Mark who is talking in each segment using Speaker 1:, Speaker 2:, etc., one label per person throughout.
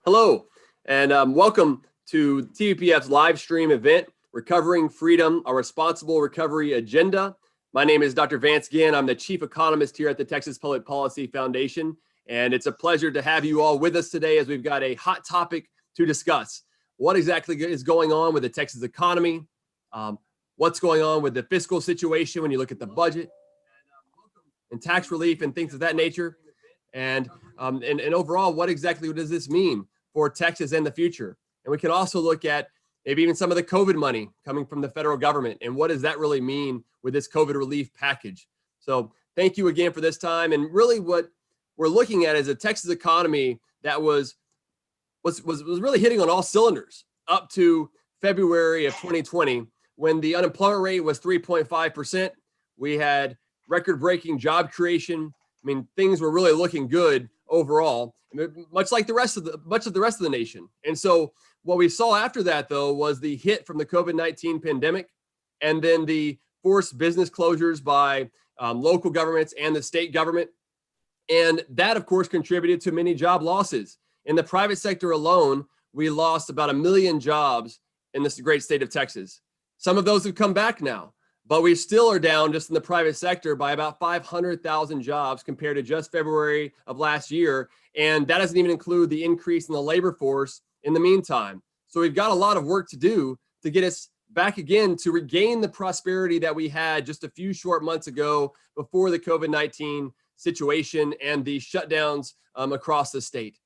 Speaker 1: Hello, and welcome to TVPF's live stream event, Recovering Freedom, a Responsible Recovery Agenda. My name is Dr. Vance Ginn. I'm the Chief Economist here at the Texas Public Policy Foundation, and it's a pleasure to have you all with us today as we've got a hot topic to discuss. What exactly is going on with the Texas economy? What's going on with the fiscal situation when you look at the budget and tax relief and things of that nature? And overall, what exactly does this mean for Texas and the future? And we can also look at maybe even some of the COVID money coming from the federal government, and what does that really mean with this COVID relief package? So thank you again for this time. And really what we're looking at is a Texas economy that was really hitting on all cylinders up to February of 2020, when the unemployment rate was 3.5%. We had record-breaking job creation. I mean, things were really looking good overall, much like the rest of the nation. And so what we saw after that, though, was the hit from the COVID-19 pandemic, and then the forced business closures by local governments and the state government. And that, of course, contributed to many job losses. In the private sector alone, we lost about 1 million jobs in this great state of Texas. Some of those have come back now, but we still are down just in the private sector by about 500,000 jobs compared to just February of last year. And that doesn't even include the increase in the labor force in the meantime. So we've got a lot of work to do to get us back again to regain the prosperity that we had just a few short months ago before the COVID-19 situation and the shutdowns across the state.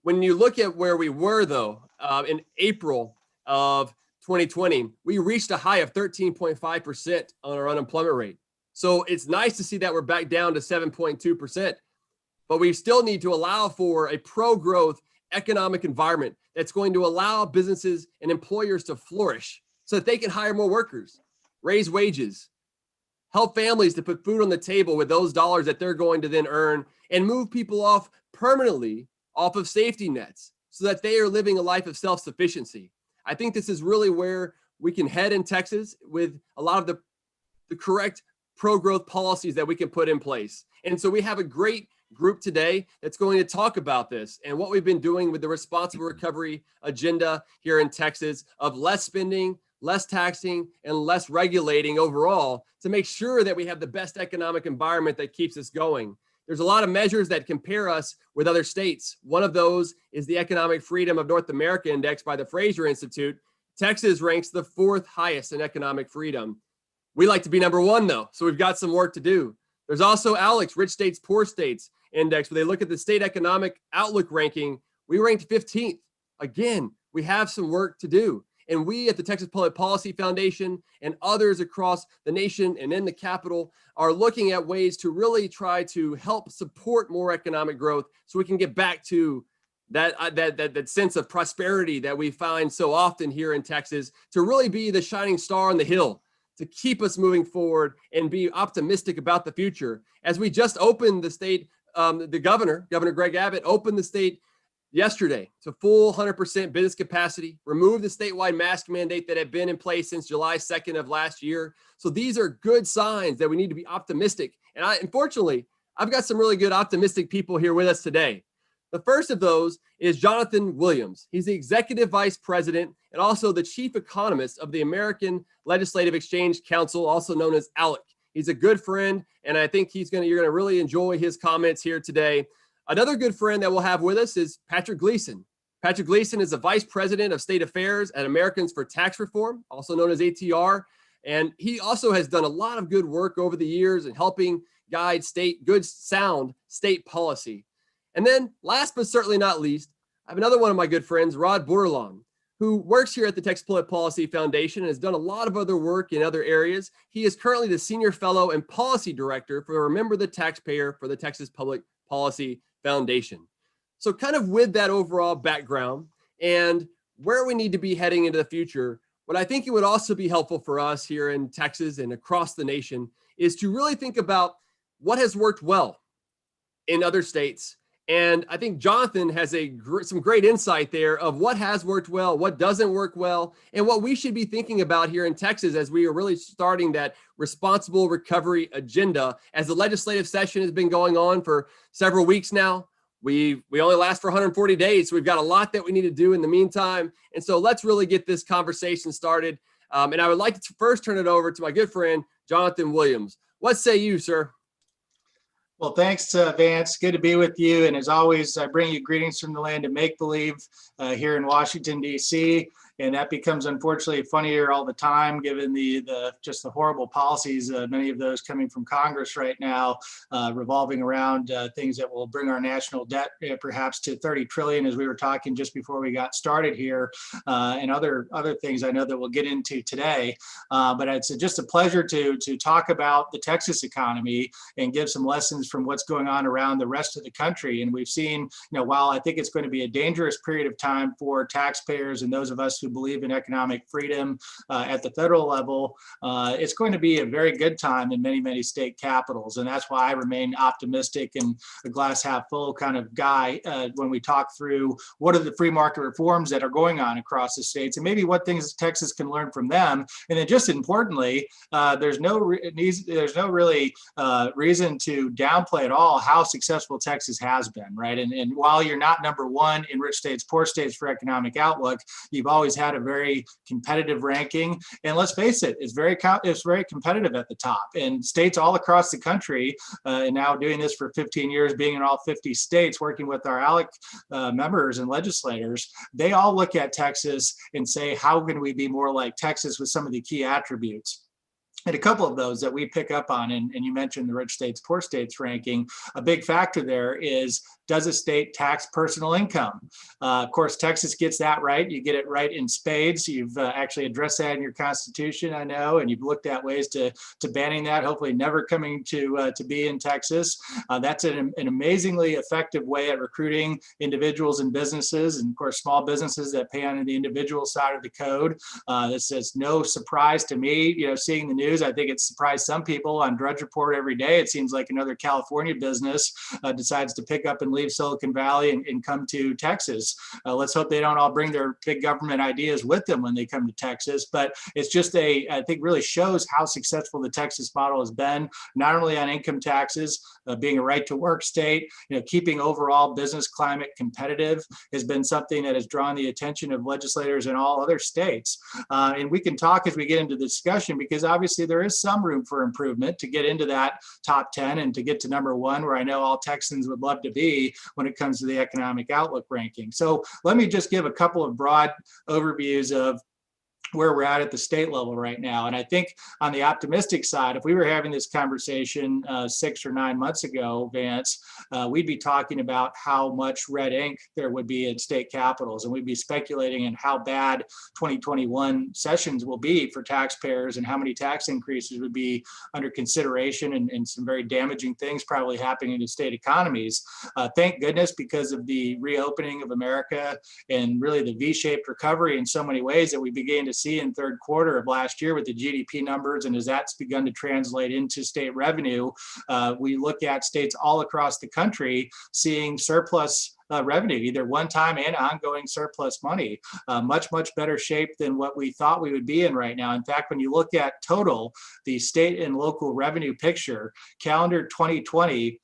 Speaker 1: When you look at where we were, though, in April of 2020, we reached a high of 13.5% on our unemployment rate. So it's nice to see that we're back down to 7.2%, but we still need to allow for a pro-growth economic environment that's going to allow businesses and employers to flourish so that they can hire more workers, raise wages, help families to put food on the table with those dollars that they're going to then earn, and move people off permanently off of safety nets so that they are living a life of self-sufficiency. I think this is really where we can head in Texas with a lot of the correct pro-growth policies that we can put in place. And so we have a great group today that's going to talk about this and what we've been doing with the responsible recovery agenda here in Texas of less spending, less taxing, and less regulating overall to make sure that we have the best economic environment that keeps us going. There's a lot of measures that compare us with other states. One of those is the Economic Freedom of North America Index by the Fraser Institute. Texas ranks the 4th highest in economic freedom. We like to be number 1, though, so we've got some work to do. There's also ALEC's Rich States, Poor States Index, where they look at the state economic outlook ranking. We ranked 15th. Again, we have some work to do. And we at the Texas Public Policy Foundation and others across the nation and in the capital are looking at ways to really try to help support more economic growth so we can get back to that sense of prosperity that we find so often here in Texas, to really be the shining star on the hill, to keep us moving forward and be optimistic about the future. As we just opened the state, Governor Greg Abbott opened the state yesterday to full 100% business capacity, removed the statewide mask mandate that had been in place since July 2nd of last year. So these are good signs that we need to be optimistic. And unfortunately, I've got some really good optimistic people here with us today. The first of those is Jonathan Williams. He's the Executive Vice President and also the Chief Economist of the American Legislative Exchange Council, also known as ALEC. He's a good friend, and I think you're going to really enjoy his comments here today. Another good friend that we'll have with us is Patrick Gleason. Patrick Gleason is the Vice President of State Affairs at Americans for Tax Reform, also known as ATR. And he also has done a lot of good work over the years in helping guide good, sound state policy. And then last but certainly not least, I have another one of my good friends, Rod Bordelon, who works here at the Texas Public Policy Foundation and has done a lot of other work in other areas. He is currently the Senior Fellow and Policy Director for Remember the Taxpayer for the Texas Public Policy Foundation. So kind of with that overall background and where we need to be heading into the future, what I think it would also be helpful for us here in Texas and across the nation is to really think about what has worked well in other states. And I think Jonathan has some great insight there of what has worked well, what doesn't work well, and what we should be thinking about here in Texas as we are really starting that responsible recovery agenda. As the legislative session has been going on for several weeks now, we only last for 140 days. So we've got a lot that we need to do in the meantime. And so let's really get this conversation started. And I would like to first turn it over to my good friend, Jonathan Williams. What say you, sir?
Speaker 2: Well, thanks, Vance. Good to be with you. And as always, I bring you greetings from the land of make-believe here in Washington, D.C. And that becomes, unfortunately, funnier all the time, given the horrible policies, many of those coming from Congress right now, revolving around things that will bring our national debt perhaps to 30 trillion, as we were talking just before we got started here, and other things I know that we'll get into today. But it's just a pleasure to talk about the Texas economy and give some lessons from what's going on around the rest of the country. And we've seen, while I think it's going to be a dangerous period of time for taxpayers and those of us who believe in economic freedom at the federal level, it's going to be a very good time in many, many state capitals. And that's why I remain optimistic and a glass half full kind of guy when we talk through what are the free market reforms that are going on across the states and maybe what things Texas can learn from them. And then just importantly, there's no really reason to downplay at all how successful Texas has been, right? And while you're not number one in rich states, poor states for economic outlook, you've always had a very competitive ranking. And let's face it, it's very competitive at the top. And states all across the country, and now doing this for 15 years, being in all 50 states, working with our ALEC members and legislators, they all look at Texas and say, how can we be more like Texas with some of the key attributes? And a couple of those that we pick up on, and you mentioned the rich states, poor states ranking, a big factor there is, does a state tax personal income? Of course, Texas gets that right. You get it right in spades. You've actually addressed that in your constitution, I know, and you've looked at ways to banning that, hopefully never coming to be in Texas. That's an amazingly effective way at recruiting individuals and businesses, and of course, small businesses that pay on the individual side of the code. This is no surprise to me, seeing the news. I think it surprised some people on Drudge Report every day. It seems like another California business decides to pick up and leave Silicon Valley and come to Texas. Let's hope they don't all bring their big government ideas with them when they come to Texas. But it's just I think really shows how successful the Texas model has been, not only on income taxes, being a right to work state, keeping overall business climate competitive has been something that has drawn the attention of legislators in all other states. And we can talk as we get into the discussion, because obviously there is some room for improvement to get into that top 10 and to get to number one, where I know all Texans would love to be when it comes to the economic outlook ranking. So let me just give a couple of broad overviews of where we're at the state level right now. And I think on the optimistic side, if we were having this conversation 6 or 9 months ago, Vance, we'd be talking about how much red ink there would be in state capitals. And we'd be speculating in how bad 2021 sessions will be for taxpayers and how many tax increases would be under consideration, and some very damaging things probably happening in state economies. Thank goodness, because of the reopening of America and really the V-shaped recovery in so many ways that we began to see in third quarter of last year with the GDP numbers, and as that's begun to translate into state revenue, we look at states all across the country seeing surplus revenue, either one-time and ongoing surplus money, much better shape than what we thought we would be in right now. In fact, when you look at total, the state and local revenue picture, calendar 2020,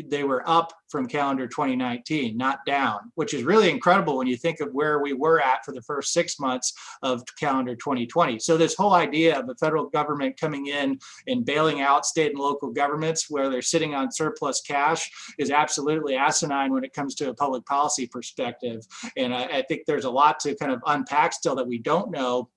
Speaker 2: they were up from calendar 2019, not down, which is really incredible when you think of where we were at for the first 6 months of calendar 2020. So this whole idea of the federal government coming in and bailing out state and local governments where they're sitting on surplus cash is absolutely asinine when it comes to a public policy perspective. And I think there's a lot to kind of unpack still that we don't know,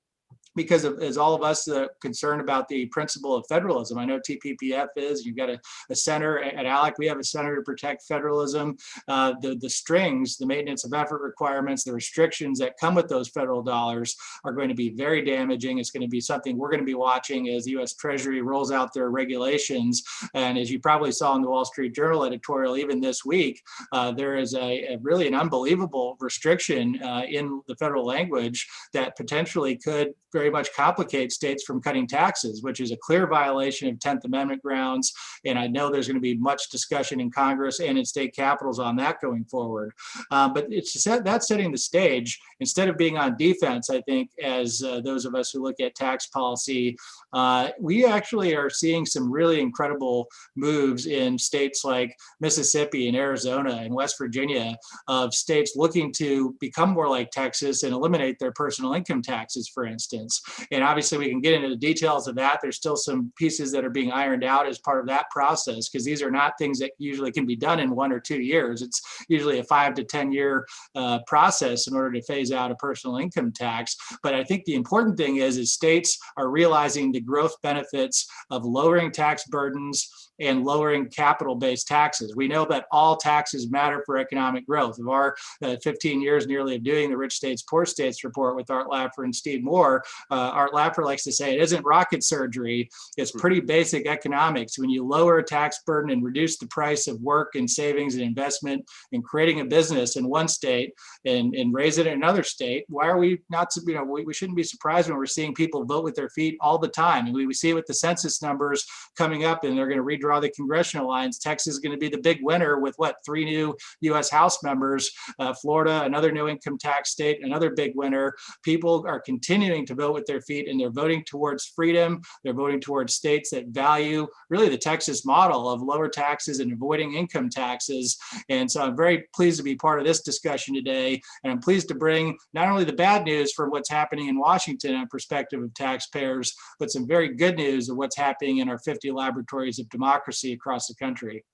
Speaker 2: because of, as all of us concerned about the principle of federalism. I know TPPF is, you've got a center at ALEC, we have a center to protect federalism. The strings, the maintenance of effort requirements, the restrictions that come with those federal dollars are going to be very damaging. It's going to be something we're going to be watching as the US Treasury rolls out their regulations. And as you probably saw in the Wall Street Journal editorial, even this week, there is a really an unbelievable restriction in the federal language that potentially could very much complicate states from cutting taxes, which is a clear violation of 10th Amendment grounds. And I know there's going to be much discussion in Congress and in state capitals on that going forward. But it's just that's setting the stage. Instead of being on defense, I think, as those of us who look at tax policy, we actually are seeing some really incredible moves in states like Mississippi and Arizona and West Virginia, of states looking to become more like Texas and eliminate their personal income taxes, for instance. And obviously we can get into the details of that. There's still some pieces that are being ironed out as part of that process, because these are not things that usually can be done in 1 or 2 years. It's usually a 5 to 10 year process in order to phase out a personal income tax. But I think the important thing is states are realizing the growth benefits of lowering tax burdens and lowering capital-based taxes. We know that all taxes matter for economic growth. Of our 15 years nearly of doing the Rich States, Poor States report with Art Laffer and Steve Moore, Art Laffer likes to say it isn't rocket surgery, it's pretty basic economics. When you lower a tax burden and reduce the price of work and savings and investment and creating a business in one state and raise it in another state, why are we not, we shouldn't be surprised when we're seeing people vote with their feet all the time. And we see it with the census numbers coming up, and they're going to redraw the congressional lines. Texas is going to be the big winner with 3 new U.S. House members. Florida, another no income tax state, another big winner. People are continuing to vote with their feet, and they're voting towards freedom. They're voting towards states that value really the Texas model of lower taxes and avoiding income taxes. And so I'm very pleased to be part of this discussion today. And I'm pleased to bring not only the bad news from what's happening in Washington on perspective of taxpayers, but some very good news of what's happening in our 50 laboratories of democracy across the country.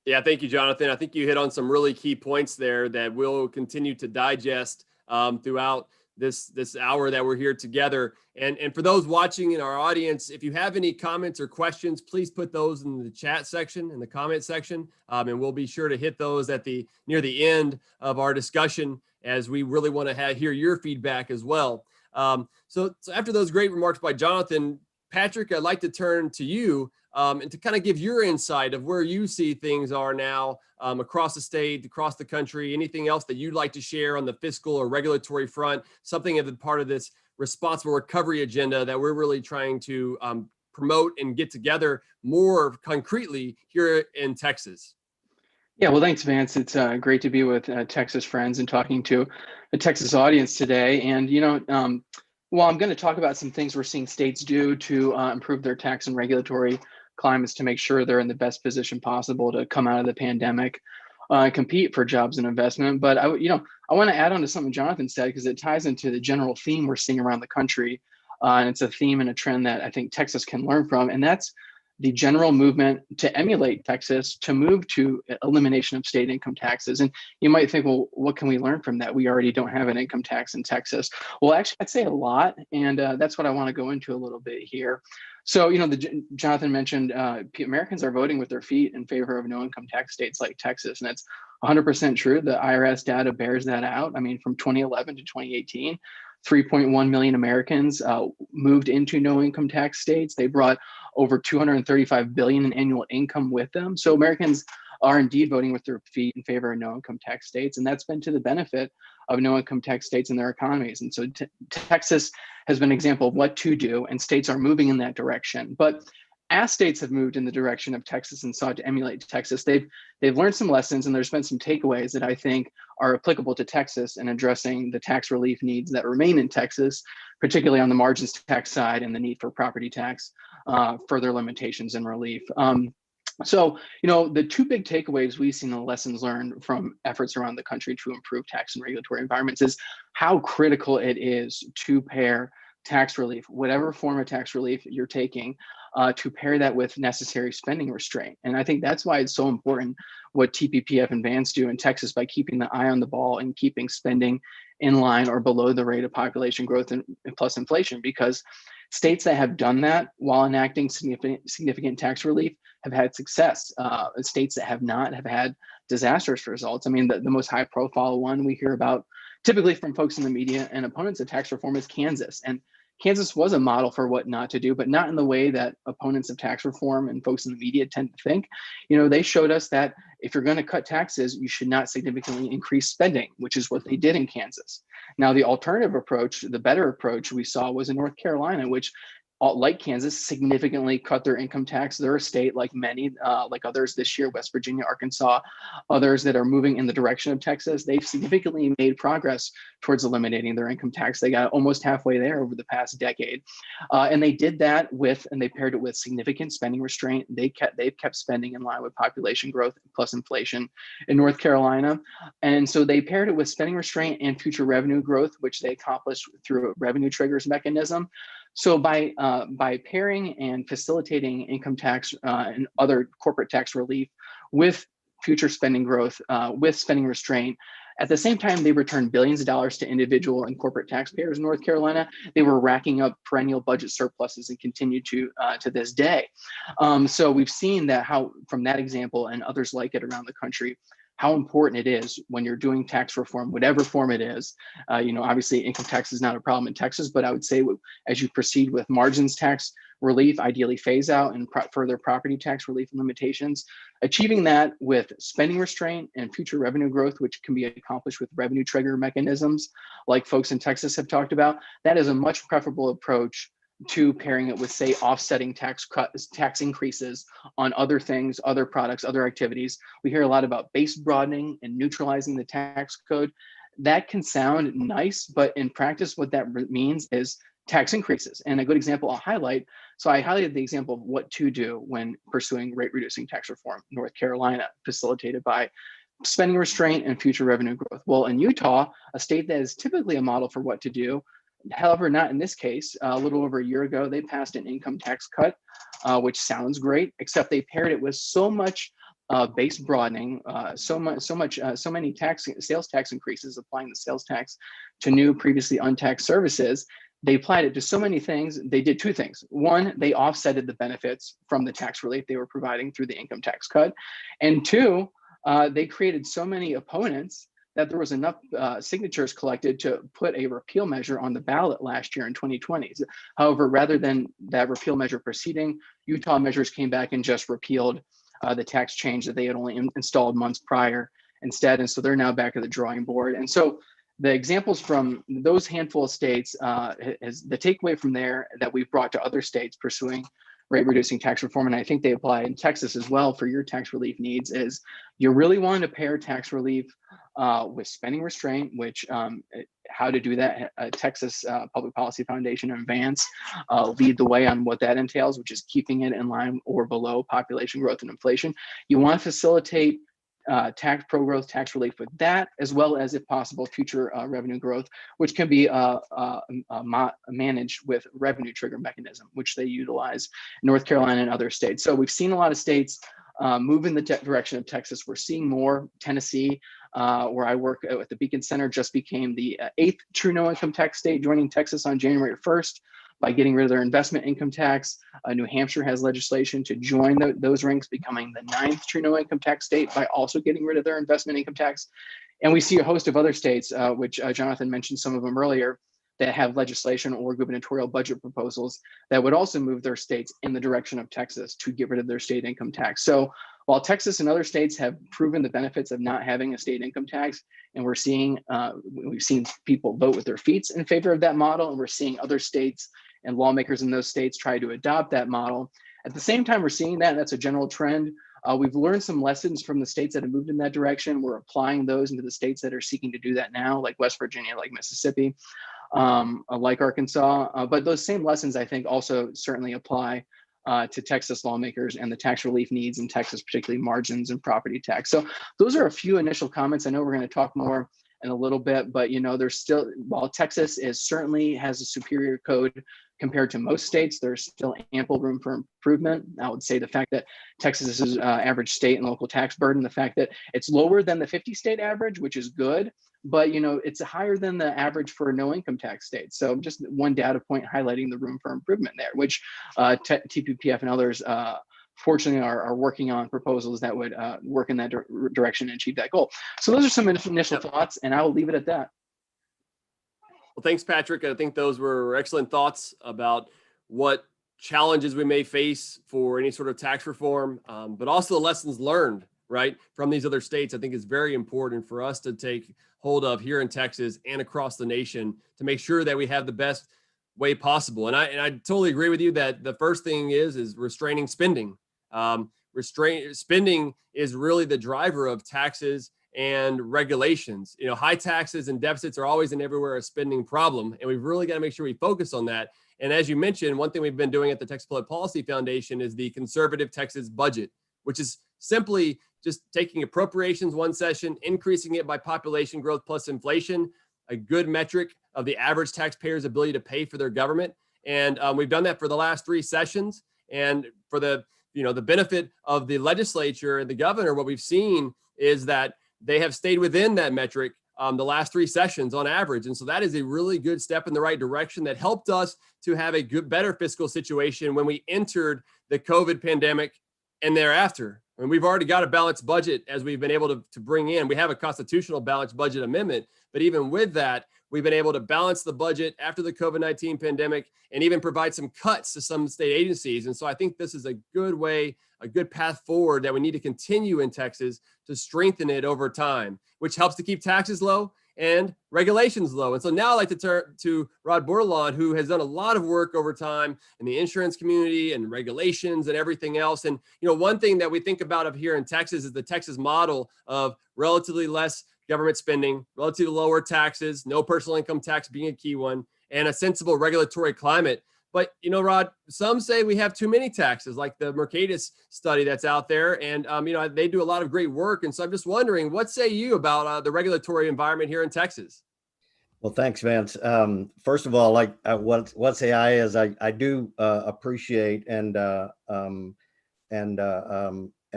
Speaker 1: Yeah, thank you, Jonathan. I think you hit on some really key points there that we'll continue to digest throughout this hour that we're here together. And for those watching in our audience, if you have any comments or questions, please put those in the chat section, in the comment section, and we'll be sure to hit those at near the end of our discussion, as we really want to hear your feedback as well. So after those great remarks by Jonathan, Patrick, I'd like to turn to you and to kind of give your insight of where you see things are now across the state, across the country. Anything else that you'd like to share on the fiscal or regulatory front, something of the part of this responsible recovery agenda that we're really trying to promote and get together more concretely here in Texas?
Speaker 3: Yeah, well, thanks, Vance. It's great to be with Texas friends and talking to the Texas audience today. And, well, I'm going to talk about some things we're seeing states do to improve their tax and regulatory climates to make sure they're in the best position possible to come out of the pandemic and compete for jobs and investment. But I want to add on to something Jonathan said, because it ties into the general theme we're seeing around the country. And it's a theme and a trend that I think Texas can learn from. And that's the general movement to emulate Texas, to move to elimination of state income taxes. And you might think, well, what can we learn from that? We already don't have an income tax in Texas. Well, actually, I'd say a lot. And that's what I want to go into a little bit here. So, Jonathan mentioned Americans are voting with their feet in favor of no income tax states like Texas. And that's 100% true. The IRS data bears that out. I mean, from 2011 to 2018, 3.1 million Americans moved into no income tax states. They brought over 235 billion in annual income with them. So Americans are indeed voting with their feet in favor of no income tax states. And that's been to the benefit of no income tax states and their economies. And so Texas has been an example of what to do, and states are moving in that direction. But as states have moved in the direction of Texas and sought to emulate Texas, they've learned some lessons, and there's been some takeaways that I think are applicable to Texas in addressing the tax relief needs that remain in Texas, particularly on the margins tax side and the need for property tax, further limitations and relief. So, the two big takeaways we've seen, the lessons learned from efforts around the country to improve tax and regulatory environments, is how critical it is to pair tax relief, whatever form of tax relief you're taking, to pair that with necessary spending restraint. And I think that's why it's so important what TPPF and Vance do in Texas by keeping the eye on the ball and keeping spending in line or below the rate of population growth and plus inflation, because states that have done that while enacting significant tax relief have had success. States that have not have had disastrous results. I mean, the most high profile one we hear about typically from folks in the media and opponents of tax reform is Kansas. And Kansas was a model for what not to do, but not in the way that opponents of tax reform and folks in the media tend to think. They showed us that if you're going to cut taxes, you should not significantly increase spending, which is what they did in Kansas. Now, the alternative approach, the better approach we saw was in North Carolina, which like Kansas, significantly cut their income tax. They're a state like many, like others this year, West Virginia, Arkansas, others that are moving in the direction of Texas. They've significantly made progress towards eliminating their income tax. They got almost halfway there over the past decade. And they did that and they paired it with significant spending restraint. They've kept spending in line with population growth plus inflation in North Carolina. And so they paired it with spending restraint and future revenue growth, which they accomplished through a revenue triggers mechanism. So by pairing and facilitating income tax and other corporate tax relief with future spending growth, with spending restraint, at the same time, they returned billions of dollars to individual and corporate taxpayers in North Carolina. They were racking up perennial budget surpluses and continue to this day. So we've seen that from that example and others like it around the country, how important it is when you're doing tax reform, whatever form it is. Obviously income tax is not a problem in Texas, but I would say as you proceed with margins tax relief, ideally phase out and further property tax relief and limitations, achieving that with spending restraint and future revenue growth, which can be accomplished with revenue trigger mechanisms like folks in Texas have talked about, that is a much preferable approach to pairing it with, say, offsetting tax increases on other things, other products, other activities. We hear a lot about base broadening and neutralizing the tax code. That can sound nice, but in practice, what that means is tax increases. And a good example I'll highlight. So I highlighted the example of what to do when pursuing rate reducing tax reform, North Carolina, facilitated by spending restraint and future revenue growth. Well, in Utah, a state that is typically a model for what to do, however, not in this case, a little over a year ago, they passed an income tax cut, which sounds great, except they paired it with so much base broadening, so many sales tax increases, applying the sales tax to new previously untaxed services. They applied it to so many things. They did two things. One, they offsetted the benefits from the tax relief they were providing through the income tax cut. And two, they created so many opponents that there was enough signatures collected to put a repeal measure on the ballot last year in 2020. However, rather than that repeal measure proceeding, Utah measures came back and just repealed the tax change that they had only installed months prior instead. And so they're now back at the drawing board. And so the examples from those handful of states, is the takeaway from there that we've brought to other states pursuing rate reducing tax reform, and I think they apply in Texas as well for your tax relief needs, is you really want to pair tax relief with spending restraint, which how to do that, Texas Public Policy Foundation and Vance lead the way on what that entails, which is keeping it in line or below population growth and inflation. You want to facilitate tax pro-growth tax relief with that, as well as, if possible, future revenue growth, which can be managed with revenue trigger mechanism, which they utilize in North Carolina and other states. So we've seen a lot of states move in the direction of Texas. We're seeing more. Tennessee, where I work at the Beacon Center, just became the 8th true no income tax state, joining Texas on January 1st. By getting rid of their investment income tax. New Hampshire has legislation to join those ranks, becoming the 9th true no income tax state by also getting rid of their investment income tax. And we see a host of other states, which Jonathan mentioned some of them earlier, that have legislation or gubernatorial budget proposals that would also move their states in the direction of Texas to get rid of their state income tax. So while Texas and other states have proven the benefits of not having a state income tax, and we've seen people vote with their feet in favor of that model, and we're seeing other states and lawmakers in those states try to adopt that model. At the same time, we're seeing that, and that's a general trend. We've learned some lessons from the states that have moved in that direction. We're applying those into the states that are seeking to do that now, like West Virginia, like Mississippi, like Arkansas. But those same lessons, I think, also certainly apply to Texas lawmakers and the tax relief needs in Texas, particularly margins and property tax. So those are a few initial comments. I know we're going to talk more in a little bit, but there's still, while Texas certainly has a superior code compared to most states, there's still ample room for improvement. I would say the fact that Texas's average state and local tax burden, the fact that it's lower than the 50 state average, which is good, but it's higher than the average for no income tax states. So just one data point highlighting the room for improvement there, which TPPF and others fortunately are working on proposals that would work in that direction and achieve that goal. So those are some initial thoughts, and I will leave it at that.
Speaker 1: Well, thanks, Patrick. I think those were excellent thoughts about what challenges we may face for any sort of tax reform, but also the lessons learned right, from these other states, I think is very important for us to take hold of here in Texas and across the nation to make sure that we have the best way possible. And I totally agree with you that the first thing is restraining spending. Spending is really the driver of taxes and regulations. You know, high taxes and deficits are always and everywhere a spending problem, and we've really got to make sure we focus on that. And as you mentioned, one thing we've been doing at the Texas Public Policy Foundation is the Conservative Texas Budget, which is simply just taking appropriations one session, increasing it by population growth plus inflation, a good metric of the average taxpayer's ability to pay for their government. And we've done that for the last 3 sessions. And for the benefit of the legislature and the governor, what we've seen is that they have stayed within that metric the last 3 sessions on average. And so that is a really good step in the right direction that helped us to have a better fiscal situation when we entered the COVID pandemic and thereafter. I mean, we've already got a balanced budget as we've been able to bring in. We have a constitutional balanced budget amendment, but even with that, we've been able to balance the budget after the COVID-19 pandemic and even provide some cuts to some state agencies. And so I think this is a good way, a good path forward that we need to continue in Texas to strengthen it over time, which helps to keep taxes low and regulations low. And so now I'd like to turn to Rod Bordelon, who has done a lot of work over time in the insurance community and regulations and everything else. And, one thing that we think about here in Texas is the Texas model of relatively less government spending, relatively lower taxes, no personal income tax being a key one, and a sensible regulatory climate. But, Rod, some say we have too many taxes, like the Mercatus study that's out there. And, they do a lot of great work. And so I'm just wondering, what say you about the regulatory environment here in Texas?
Speaker 4: Well, thanks, Vance. First of all, what say I is I do appreciate and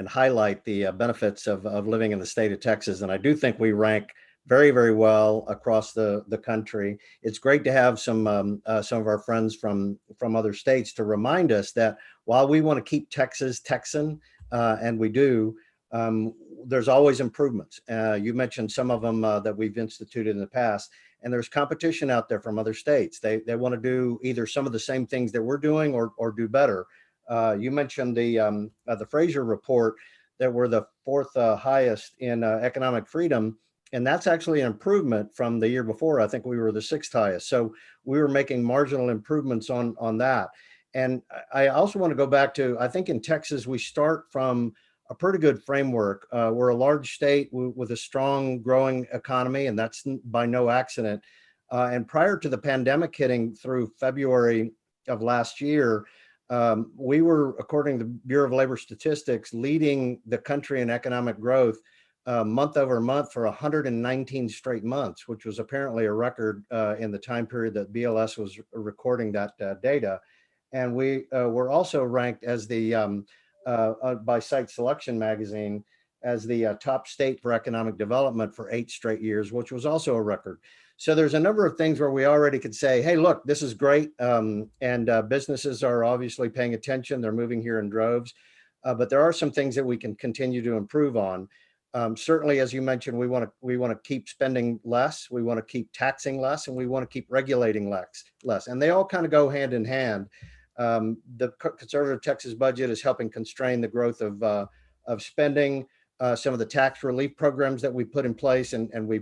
Speaker 4: highlight the benefits of living in the state of Texas. And I do think we rank very, very well across the country. It's great to have some of our friends from other states to remind us that while we want to keep Texas Texan, and we do, there's always improvements. You mentioned some of them that we've instituted in the past, and there's competition out there from other states. They want to do either some of the same things that we're doing or do better. You mentioned the Fraser report that we're the 4th highest in economic freedom. And that's actually an improvement from the year before. I think we were the 6th highest. So we were making marginal improvements on that. And I also want to go back to, I think in Texas, we start from a pretty good framework. We're a large state with a strong growing economy, and that's by no accident. And prior to the pandemic hitting through February of last year, we were, according to the Bureau of Labor Statistics, leading the country in economic growth month over month for 119 straight months, which was apparently a record in the time period that BLS was recording that data. And we were also ranked as the, by Site Selection magazine, as the top state for economic development for 8 straight years, which was also a record. So there's a number of things where we already could say, hey, look, this is great. And businesses are obviously paying attention. They're moving here in droves. But there are some things that we can continue to improve on. Certainly, as you mentioned, we want to keep spending less, we want to keep taxing less, and we want to keep regulating less. And they all kind of go hand in hand. The conservative Texas budget is helping constrain the growth of spending. Some of the tax relief programs that we put in place and we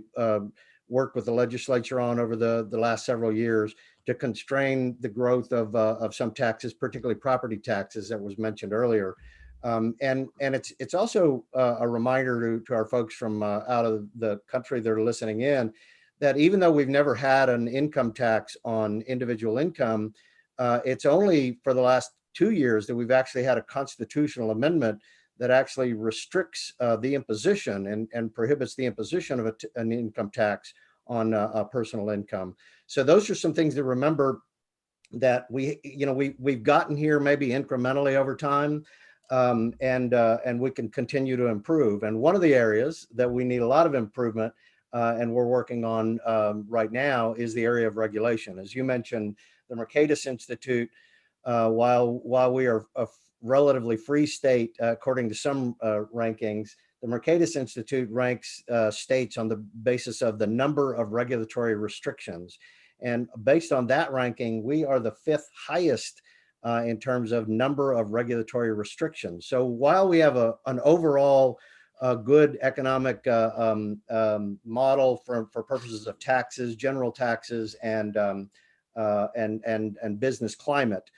Speaker 4: worked with the legislature on over the last several years to constrain the growth of some taxes, particularly property taxes that was mentioned earlier. And it's also a reminder to our folks from out of the country that are listening in that even though we've never had an income tax on individual income, it's only for the last 2 years that we've actually had a constitutional amendment that actually restricts the imposition and prohibits the imposition of an income tax on personal income. So those are some things to remember that we've gotten here maybe incrementally over time. And we can continue to improve. And one of the areas that we need a lot of improvement, and we're working on right now, is the area of regulation. As you mentioned, the Mercatus Institute, while we are a relatively free state, according to some rankings, the Mercatus Institute ranks states on the basis of the number of regulatory restrictions. And based on that ranking, we are the 5th highest in terms of number of regulatory restrictions. So while we have an overall a good economic model for purposes of taxes, general taxes, and business climate.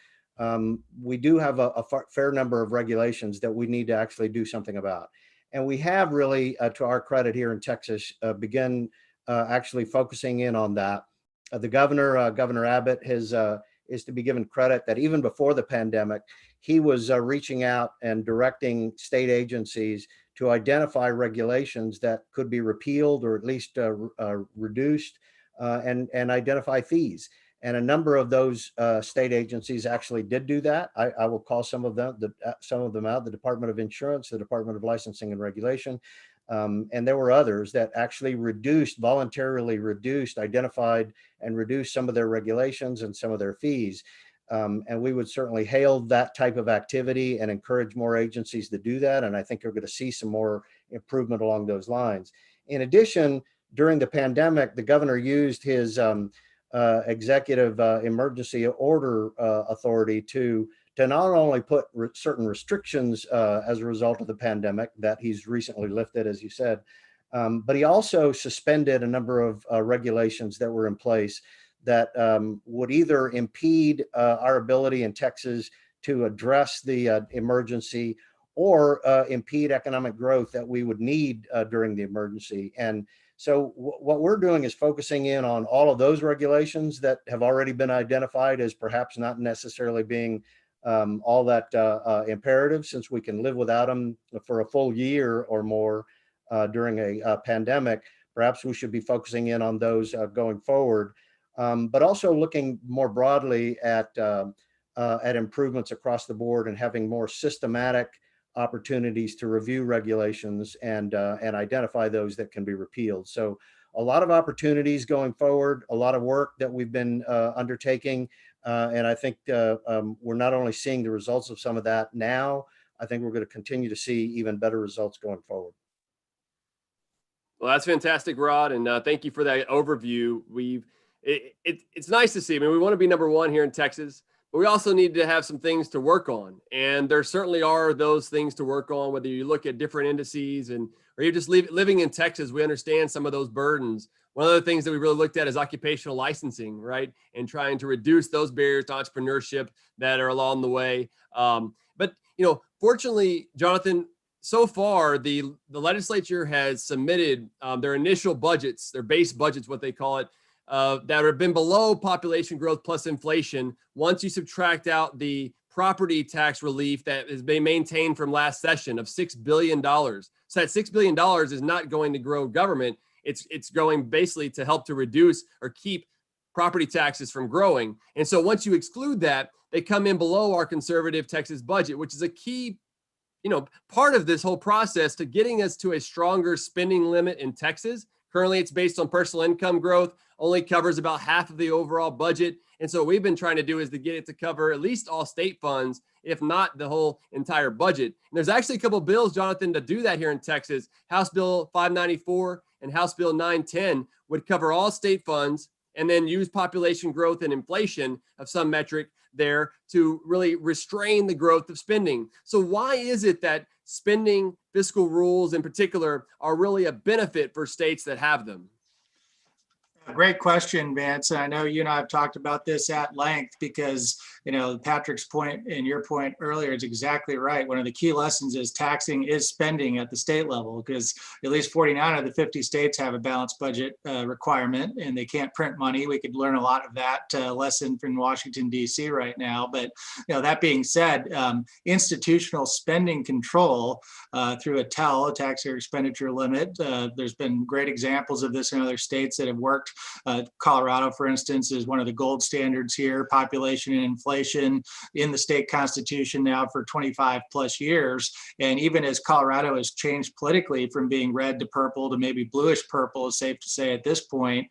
Speaker 4: We do have a fair number of regulations that we need to actually do something about. And we have really, to our credit here in Texas, begun actually focusing in on that. The Governor Abbott is to be given credit that even before the pandemic, he was reaching out and directing state agencies to identify regulations that could be repealed or at least reduced, and identify fees. And a number of those state agencies actually did do that. I will call some of them out: the Department of Insurance, the Department of Licensing and Regulation, and there were others that actually voluntarily reduced, identified, and reduced some of their regulations and some of their fees. And we would certainly hail that type of activity and encourage more agencies to do that. And I think you're going to see some more improvement along those lines. In addition, during the pandemic, the governor used his executive emergency order authority to not only put certain restrictions as a result of the pandemic that he's recently lifted, as you said, but he also suspended a number of regulations that were in place that would either impede our ability in Texas to address the emergency or impede economic growth that we would need during the emergency. And so what we're doing is focusing in on all of those regulations that have already been identified as perhaps not necessarily being all that imperative, since we can live without them for a full year or more during a pandemic. Perhaps we should be focusing in on those going forward, but also looking more broadly at improvements across the board and having more systematic opportunities to review regulations and identify those that can be repealed. So a lot of opportunities going forward, a lot of work that we've been undertaking. And I think we're not only seeing the results of some of that now, I think we're going to continue to see even better results going forward.
Speaker 1: Well, that's fantastic, Rod. And thank you for that overview. It's nice to see. I mean, we want to be number one here in Texas, but we also need to have some things to work on. And there certainly are those things to work on, whether you look at different indices or you're just living in Texas, we understand some of those burdens. One of the things that we really looked at is occupational licensing, right? And trying to reduce those barriers to entrepreneurship that are along the way. But, fortunately, Jonathan, so far, the legislature has submitted their initial budgets, their base budgets, what they call it, that have been below population growth plus inflation. Once you subtract out the property tax relief that has been maintained from last session of $6 billion. So that $6 billion is not going to grow government. It's going basically to help to reduce or keep property taxes from growing. And so once you exclude that, they come in below our conservative Texas budget, which is a key part of this whole process to getting us to a stronger spending limit in Texas. Currently, it's based on personal income growth, only covers about half of the overall budget. And so what we've been trying to do is to get it to cover at least all state funds, if not the whole entire budget. And there's actually a couple of bills, Jonathan, to do that here in Texas. House Bill 594 and House Bill 910 would cover all state funds and then use population growth and inflation of some metric there to really restrain the growth of spending. So why is it that spending fiscal rules in particular are really a benefit for states that have them?
Speaker 2: Great question, Vance. I know you and I have talked about this at length because, Patrick's point and your point earlier is exactly right. One of the key lessons is taxing is spending at the state level, because at least 49 of the 50 states have a balanced budget requirement and they can't print money. We could learn a lot of that lesson from Washington, D.C. right now. But, that being said, institutional spending control through a TEL, a taxpayer expenditure limit, there's been great examples of this in other states that have worked. Colorado, for instance, is one of the gold standards here. Population and inflation in the state constitution now for 25 plus years. And even as Colorado has changed politically from being red to purple to maybe bluish purple, is safe to say at this point,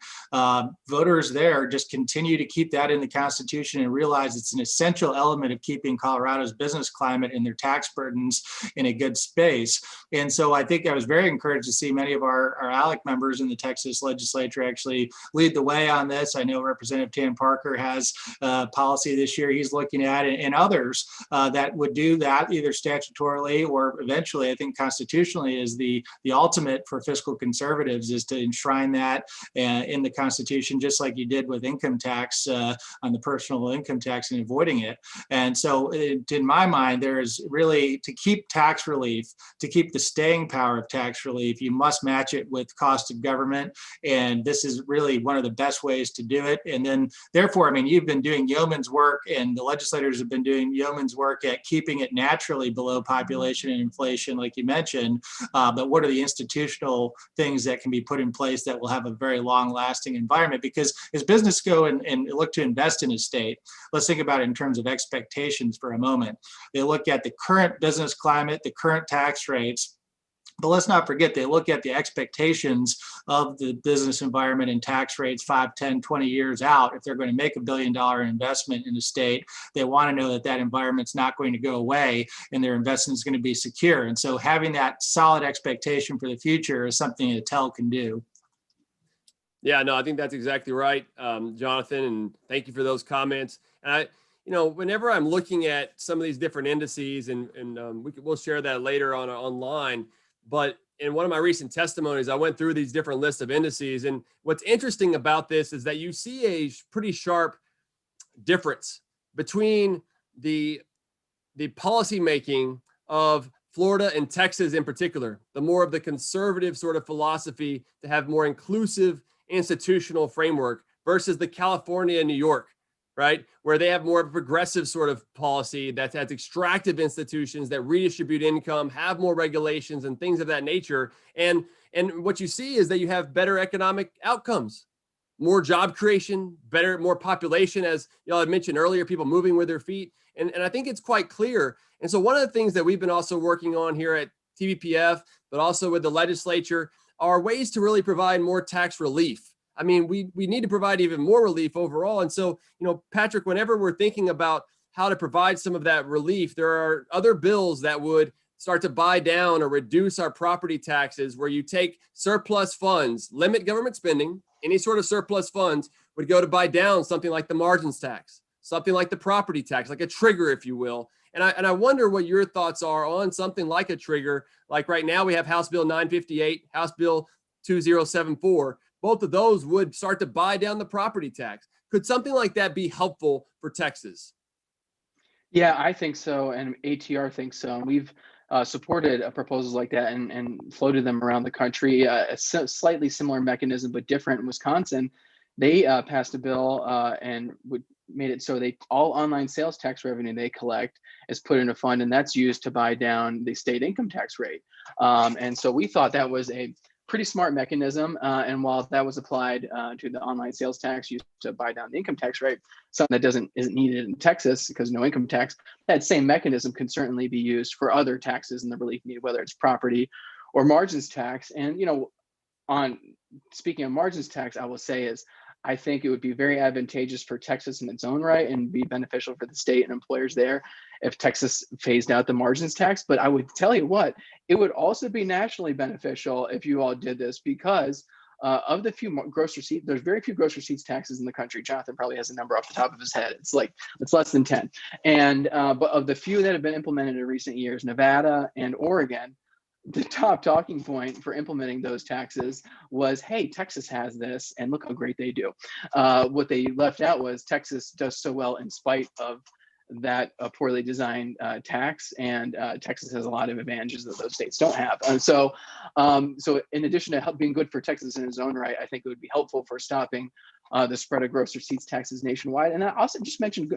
Speaker 2: voters there just continue to keep that in the constitution and realize it's an essential element of keeping Colorado's business climate and their tax burdens in a good space. And so I think I was very encouraged to see many of our ALEC members in the Texas Legislature actually lead the way on this. I know Representative Tam Parker has a policy this year legislator he's looking at, and others that would do that either statutorily or eventually, I think constitutionally, is the ultimate for fiscal conservatives, is to enshrine that in the Constitution, just like you did with income tax on the personal income tax and avoiding it. And so in my mind, there is really, to keep tax relief, to keep the staying power of tax relief, you must match it with cost of government. And this is really one of the best ways to do it. And then therefore, I mean, you've been doing yeoman's work, and the legislators have been doing yeoman's work at keeping it naturally below population and inflation, like you mentioned. But what are the institutional things that can be put in place that will have a very long lasting environment? Because as business go and look to invest in a state, let's think about it in terms of expectations for a moment. They look at the current business climate, the current tax rates, but let's not forget, they look at the expectations of the business environment and tax rates 5, 10, 20 years out. If they're going to make $1 billion investment in the state, they want to know that that environment's not going to go away and their investment is going to be secure. And so having that solid expectation for the future is something a TEL can do.
Speaker 1: Yeah, no, I think that's exactly right, Jonathan, and thank you for those comments. And whenever I'm looking at some of these different indices, and we'll share that later on online, but in one of my recent testimonies, I went through these different lists of indices, and what's interesting about this is that you see a pretty sharp difference between the policy making of Florida and Texas in particular, the more of the conservative sort of philosophy to have more inclusive institutional framework versus the California and New York, right? Where they have more of a progressive sort of policy that has extractive institutions that redistribute income, have more regulations and things of that nature. And what you see is that you have better economic outcomes, more job creation, more population, as y'all had mentioned earlier, people moving with their feet. And I think it's quite clear. And so one of the things that we've been also working on here at TVPF, but also with the legislature, are ways to really provide more tax relief. I mean, we need to provide even more relief overall. And so, Patrick, whenever we're thinking about how to provide some of that relief, there are other bills that would start to buy down or reduce our property taxes, where you take surplus funds, limit government spending, any sort of surplus funds would go to buy down something like the margins tax, something like the property tax, like a trigger, if you will. And I wonder what your thoughts are on something like a trigger. Like right now we have House Bill 958, House Bill 2074. Both of those would start to buy down the property tax. Could something like that be helpful for Texas?
Speaker 3: Yeah, I think so, and ATR thinks so. And we've supported proposals like that and floated them around the country. A slightly similar mechanism, but different in Wisconsin. They passed a bill and made it so all online sales tax revenue they collect is put in a fund, and that's used to buy down the state income tax rate. And so we thought that was a pretty smart mechanism. And while that was applied to the online sales tax used to buy down the income tax rate, something that isn't needed in Texas because no income tax, that same mechanism can certainly be used for other taxes and the relief needed, whether it's property or margins tax. And, on speaking of margins tax, I will say is, I think it would be very advantageous for Texas in its own right and be beneficial for the state and employers there if Texas phased out the margins tax. But I would tell you what, it would also be nationally beneficial if you all did this, because of the few gross receipts, there's very few gross receipts taxes in the country. Jonathan probably has a number off the top of his head. It's less than 10. And but of the few that have been implemented in recent years, Nevada and Oregon, the top talking point for implementing those taxes was, hey, Texas has this and look how great they do. What they left out was Texas does so well in spite of that poorly designed tax, and Texas has a lot of advantages that those states don't have. And so in addition to being good for Texas in its own right, I think it would be helpful for stopping the spread of gross receipts taxes nationwide. And I also just mentioned,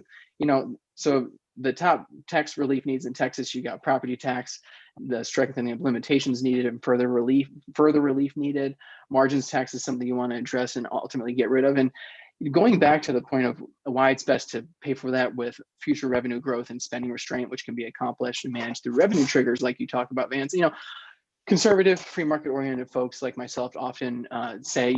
Speaker 3: so the top tax relief needs in Texas, you got property tax, the strengthening of limitations needed, and further relief needed. Margins tax is something you want to address and ultimately get rid of. And going back to the point of why it's best to pay for that with future revenue growth and spending restraint, which can be accomplished and managed through revenue triggers, like you talked about, Vance. Conservative, free market oriented folks like myself often say,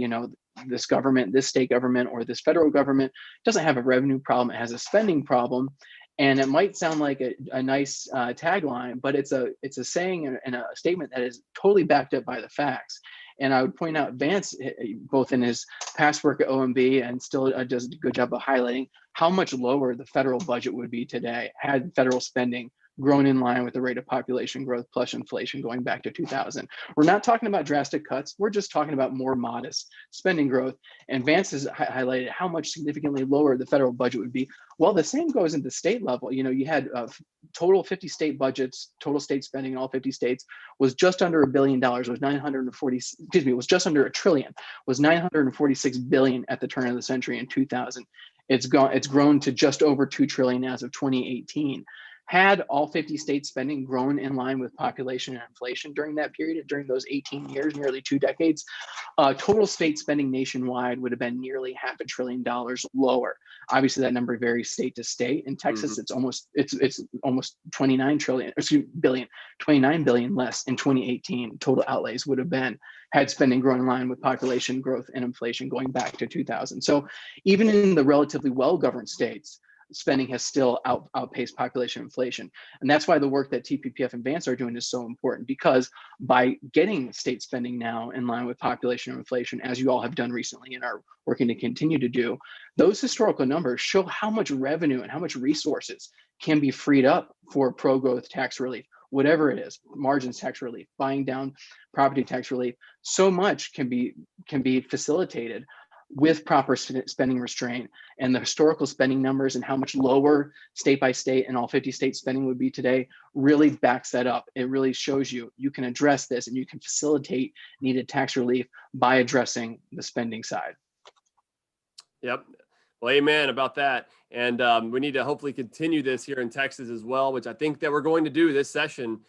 Speaker 3: this government, this state government, or this federal government doesn't have a revenue problem, it has a spending problem. And it might sound like a nice tagline, but it's a saying and a statement that is totally backed up by the facts. And I would point out Vance, both in his past work at OMB and still does a good job of highlighting how much lower the federal budget would be today had federal spending grown in line with the rate of population growth plus inflation going back to 2000. We're not talking about drastic cuts. We're just talking about more modest spending growth. And Vance has highlighted how much significantly lower the federal budget would be. Well, the same goes at the state level. You know, you had total 50 state budgets, total state spending in all 50 states was just under $1 billion, was 940, excuse me, was just under $1 trillion, was 946 billion at the turn of the century in 2000. It's grown to just over 2 trillion as of 2018. Had all 50 states spending grown in line with population and inflation during that period, during those 18 years, nearly 2 decades, total state spending nationwide would have been nearly $500 billion lower. Obviously, that number varies state to state. In Texas, it's almost 29 billion less in 2018. Total outlays would have been had spending grown in line with population growth and inflation going back to 2000. So even in the relatively well-governed states, spending has still outpaced population inflation. And that's why the work that TPPF and Vance are doing is so important, because by getting state spending now in line with population and inflation, as you all have done recently and are working to continue to do, those historical numbers show how much revenue and how much resources can be freed up for pro-growth tax relief, whatever it is, margins tax relief, buying down property tax relief. So much can be facilitated with proper spending restraint, and the historical spending numbers and how much lower state by state and all 50 states spending would be today really backs that up. It really shows you can address this and you can facilitate needed tax relief by addressing the spending side.
Speaker 1: Yep. Well, amen about that. And we need to hopefully continue this here in Texas as well, which I think that we're going to do this session,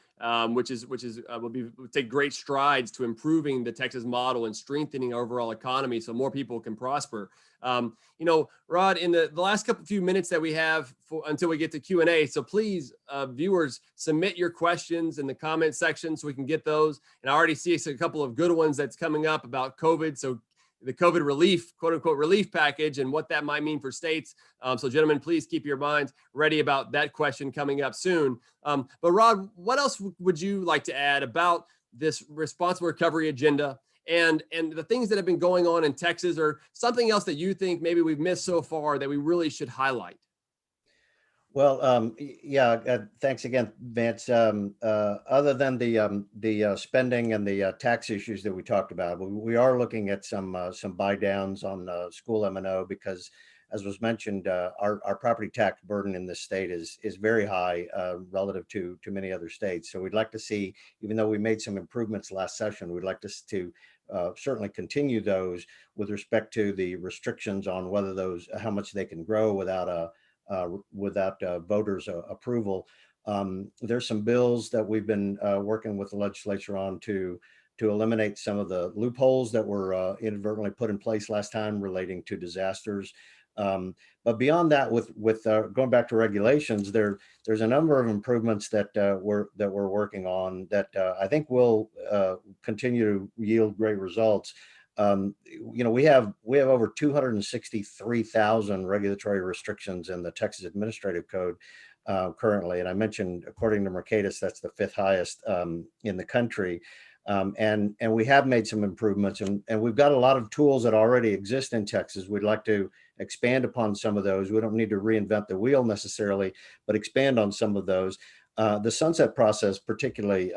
Speaker 1: which will take great strides to improving the Texas model and strengthening our overall economy so more people can prosper. Rod, in the last few minutes that we have until we get to Q&A, so please, viewers, submit your questions in the comment section so we can get those. And I already see a couple of good ones that's coming up about COVID. So the COVID relief, quote unquote, relief package and what that might mean for states. So gentlemen, please keep your minds ready about that question coming up soon. But Rod, what else would you like to add about this responsible recovery agenda and the things that have been going on in Texas, or something else that you think maybe we've missed so far that we really should highlight?
Speaker 4: Well, thanks again, Vance. Other than the spending and the tax issues that we talked about, we are looking at some buy downs on school M&O because, as was mentioned, our property tax burden in this state is very high relative to many other states. So we'd like to see, even though we made some improvements last session, we'd like to certainly continue those with respect to the restrictions on how much they can grow without voters' approval. There's some bills that we've been working with the legislature on to eliminate some of the loopholes that were inadvertently put in place last time relating to disasters. But beyond that, with going back to regulations, there's a number of improvements that we're working on that I think will continue to yield great results. We have over 263,000 regulatory restrictions in the Texas Administrative Code currently, and I mentioned, according to Mercatus, that's the 5th highest in the country. And we have made some improvements, and we've got a lot of tools that already exist in Texas. We'd like to expand upon some of those. We don't need to reinvent the wheel necessarily, but expand on some of those. The sunset process, particularly.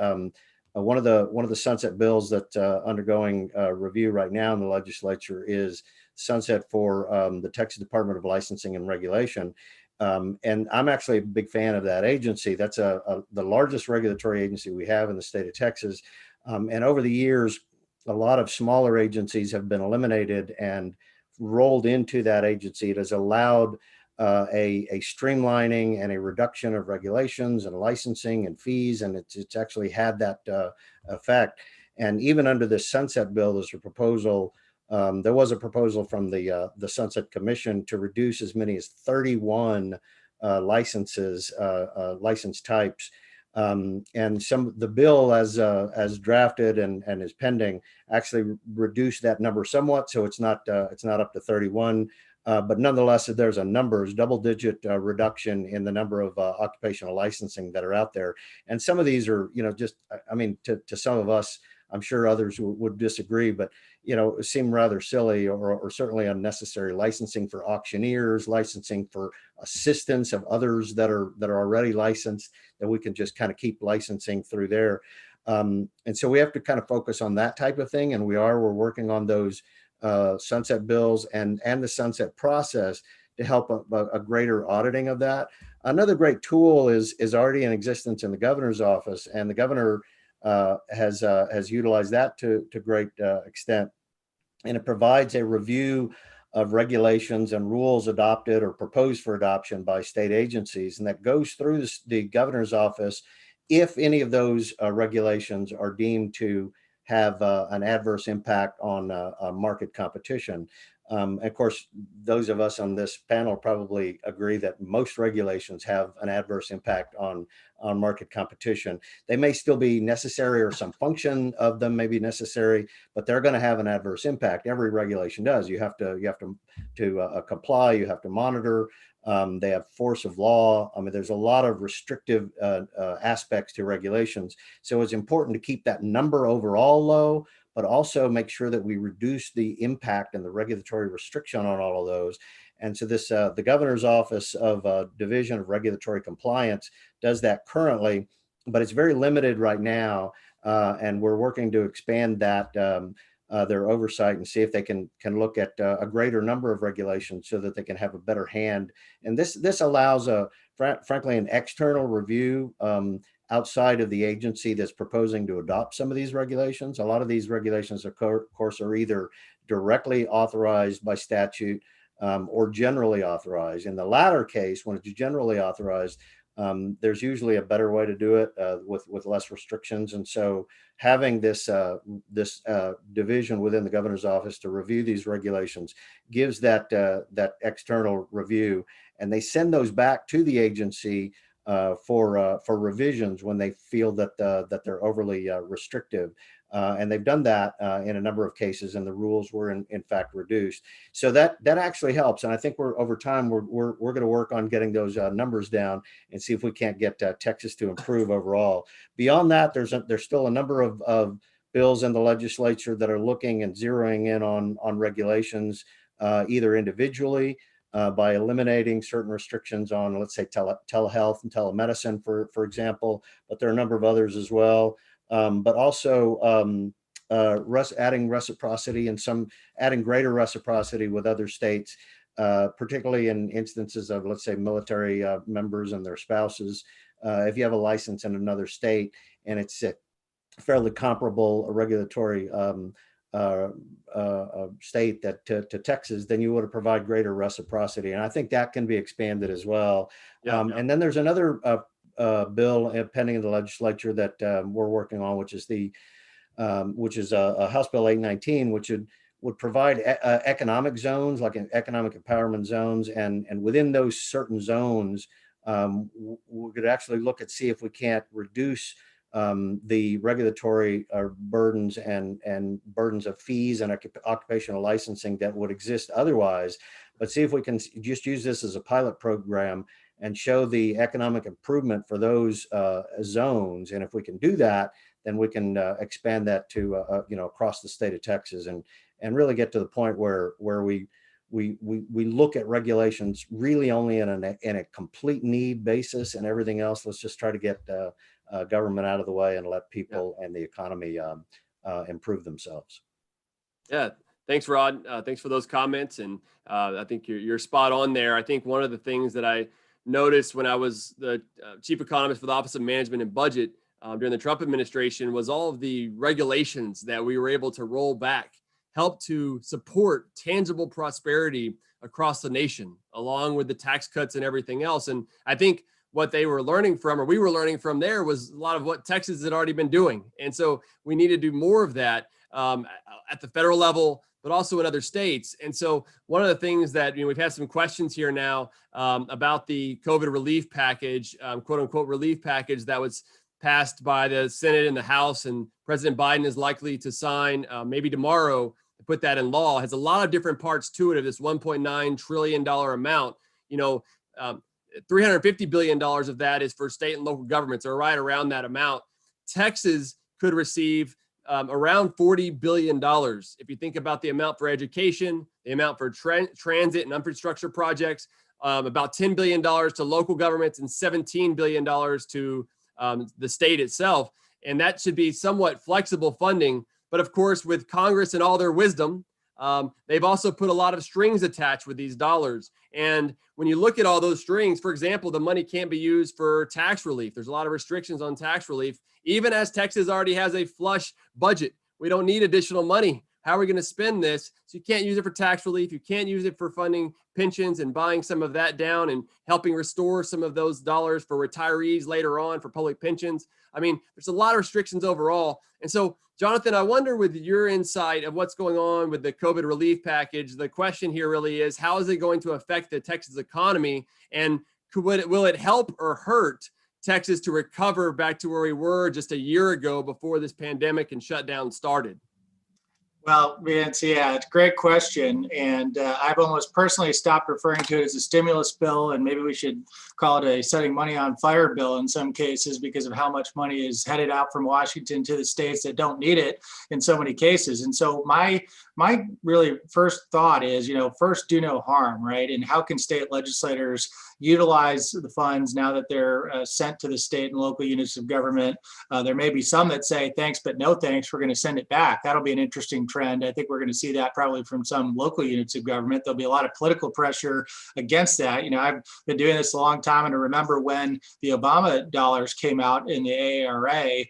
Speaker 4: One of the sunset bills that's undergoing review right now in the legislature is sunset for the Texas Department of Licensing and Regulation. And I'm actually a big fan of that agency. That's the largest regulatory agency we have in the state of Texas. And over the years, a lot of smaller agencies have been eliminated and rolled into that agency. It has allowed a streamlining and a reduction of regulations and licensing and fees, and it's actually had that effect. And even under this sunset bill, there's a proposal. There was a proposal from the Sunset Commission to reduce as many as 31 license types. And the bill as drafted and is pending actually reduced that number somewhat, so it's not up to 31. But nonetheless, there's a double-digit reduction in the number of occupational licensing that are out there. And some of these are, to some of us, I'm sure others would disagree, but seem rather silly or certainly unnecessary. Licensing for auctioneers, licensing for assistants of others that are already licensed, that we can just kind of keep licensing through there. And so we have to kind of focus on that type of thing, and we're working on those sunset bills and the sunset process to help a greater auditing of that. Another great tool is already in existence in the governor's office, and the governor has utilized that to great extent. And it provides a review of regulations and rules adopted or proposed for adoption by state agencies, and that goes through the governor's office if any of those regulations are deemed to have an adverse impact on market competition. Of course, those of us on this panel probably agree that most regulations have an adverse impact on market competition. They may still be necessary, or some function of them may be necessary, but they're going to have an adverse impact. Every regulation does. You have to comply. You have to monitor. They have force of law. I mean, there's a lot of restrictive aspects to regulations. So it's important to keep that number overall low, but also make sure that we reduce the impact and the regulatory restriction on all of those. And so this, the governor's office of Division of Regulatory Compliance does that currently, but it's very limited right now. And we're working to expand that, their oversight, and see if they can look at a greater number of regulations so that they can have a better hand. And this allows frankly, an external review outside of the agency that's proposing to adopt some of these regulations. A lot of these regulations, of course, are either directly authorized by statute or generally authorized. In the latter case, when it's generally authorized, there's usually a better way to do it with less restrictions. And so having this division within the governor's office to review these regulations gives that external review, and they send those back to the agency for revisions when they feel that they're overly restrictive. And they've done that in a number of cases, and the rules were in fact reduced. So that actually helps. And I think over time we're going to work on getting those numbers down and see if we can't get Texas to improve overall. Beyond that, there's still a number of bills in the legislature that are looking and zeroing in on regulations, either individually by eliminating certain restrictions on, let's say, telehealth and telemedicine, for example, but there are a number of others as well. But also adding reciprocity and adding greater reciprocity with other states, particularly in instances of, let's say, military members and their spouses. If you have a license in another state and it's a fairly comparable regulatory state to Texas, then you want to provide greater reciprocity. And I think that can be expanded as well. And then there's another bill pending in the legislature that we're working on, which is House Bill 819, which would provide economic zones, like economic empowerment zones, and within those certain zones, we could actually see if we can't reduce the regulatory burdens and burdens of fees and occupational licensing that would exist otherwise, but see if we can just use this as a pilot program and show the economic improvement for those zones. And if we can do that, then we can expand that to across the state of Texas, and really get to the point where we look at regulations really only in a complete need basis, and everything else, let's just try to get government out of the way and let people and the economy improve themselves.
Speaker 1: Yeah. Thanks, Rod. Thanks for those comments. And I think you're spot on there. I think one of the things that I noticed when I was the chief economist for the Office of Management and Budget during the Trump administration was all of the regulations that we were able to roll back help to support tangible prosperity across the nation, along with the tax cuts and everything else. And I think what they were learning from, or we were learning from there, was a lot of what Texas had already been doing. And so we need to do more of that at the federal level, but also in other states. And so one of the things that, we've had some questions here now about the COVID relief package, quote unquote relief package that was passed by the Senate and the House, and President Biden is likely to sign maybe tomorrow to put that in law. It has a lot of different parts to it of this $1.9 trillion amount. $350 billion of that is for state and local governments, or right around that amount. Texas could receive around $40 billion. If you think about the amount for education, the amount for transit and infrastructure projects, about $10 billion to local governments and $17 billion to the state itself. And that should be somewhat flexible funding. But of course, with Congress and all their wisdom, they've also put a lot of strings attached with these dollars. And when you look at all those strings, for example, the money can't be used for tax relief. There's a lot of restrictions on tax relief, even as Texas already has a flush budget. We don't need additional money. How are we going to spend this? So you can't use it for tax relief. You can't use it for funding pensions and buying some of that down and helping restore some of those dollars for retirees later on for public pensions. I mean, there's a lot of restrictions overall. And so, Jonathan, I wonder, with your insight of what's going on with the COVID relief package, the question here really is, how is it going to affect the Texas economy? And will it help or hurt Texas to recover back to where we were just a year ago before this pandemic and shutdown started?
Speaker 2: Well, Vance, yeah, it's a great question. And I've almost personally stopped referring to it as a stimulus bill, and maybe we should call it a setting money on fire bill in some cases because of how much money is headed out from Washington to the states that don't need it in so many cases. And so my really first thought is, first do no harm, right? And how can state legislators utilize the funds now that they're sent to the state and local units of government? There may be some that say, thanks, but no thanks, we're going to send it back. That'll be an interesting trend. I think we're going to see that probably from some local units of government. There'll be a lot of political pressure against that. I've been doing this a long time, and I remember when the Obama dollars came out in the ARA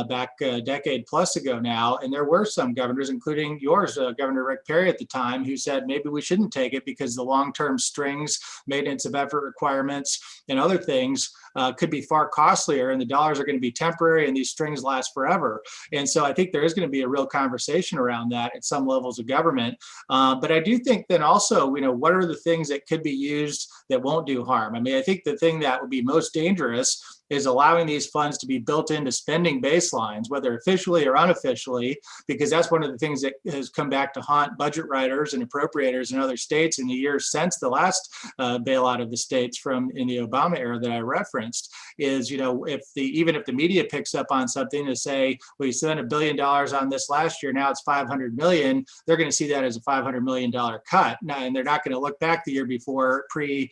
Speaker 2: back a decade plus ago now, and there were some governors, including yours, Governor Rick Perry at the time, who said maybe we shouldn't take it because the long-term strings, maintenance of effort requirements, and other things could be far costlier, and the dollars are going to be temporary and these strings last forever. And so I think there is going to be a real conversation around that at some levels of government. But I do think then also, what are the things that could be used that won't do harm? I mean, I think the thing that would be most dangerous is allowing these funds to be built into spending baselines, whether officially or unofficially, because that's one of the things that has come back to haunt budget writers and appropriators in other states in the years since the last bailout of the states in the Obama era that I referenced, is, even if the media picks up on something to say, well, you spent $1 billion on this last year, now it's $500 million, they're going to see that as a $500 million cut. Now, and they're not going to look back the year before the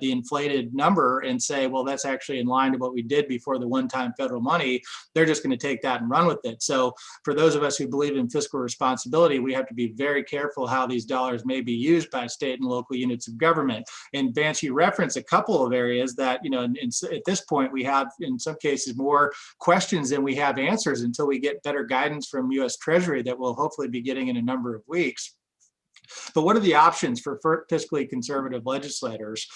Speaker 2: inflated number and say, well, that's actually in line to what we did before the one-time federal money. They're just going to take that and run with it. So for those of us who believe in fiscal responsibility, we have to be very careful how these dollars may be used by state and local units of government. And Vance, you referenced a couple of areas that, at this point, we have in some cases more questions than we have answers until we get better guidance from U.S. Treasury that we'll hopefully be getting in a number of weeks. But what are the options for fiscally conservative legislators?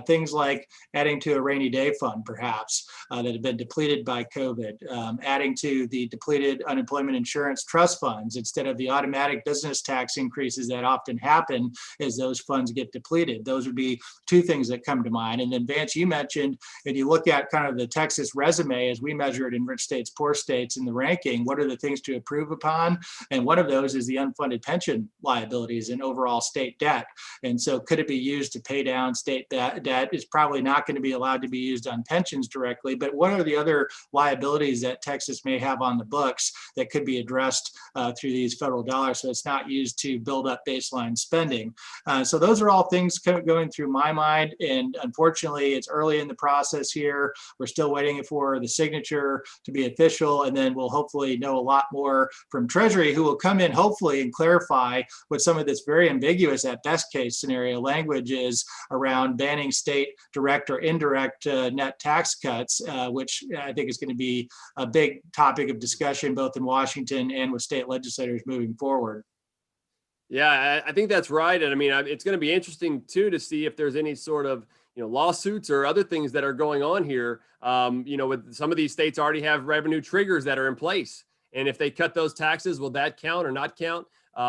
Speaker 2: Things like adding to a rainy day fund, perhaps, that have been depleted by COVID, adding to the depleted unemployment insurance trust funds instead of the automatic business tax increases that often happen as those funds get depleted. Those would be two things that come to mind. And then Vance, you mentioned, if you look at kind of the Texas resume as we measure it in rich states, poor states in the ranking, what are the things to improve upon? And one of those is the unfunded pension liabilities and overall state debt. And so could it be used to pay down state debt? Is probably not going to be allowed to be used on pensions directly, but what are the other liabilities that Texas may have on the books that could be addressed through these federal dollars so it's not used to build up baseline spending? So those are all things going through my mind, and unfortunately it's early in the process here. We're still waiting for the signature to be official, and then we'll hopefully know a lot more from Treasury, who will come in hopefully and clarify what some of this very ambiguous at best case scenario language is around banning state direct or indirect net tax cuts, which I think is going to be a big topic of discussion both in Washington and with state legislators moving forward.
Speaker 1: Yeah, I think that's right. And I mean, it's going to be interesting too to see if there's any sort of lawsuits or other things that are going on here. With some of these states already have revenue triggers that are in place, and if they cut those taxes, will that count or not count?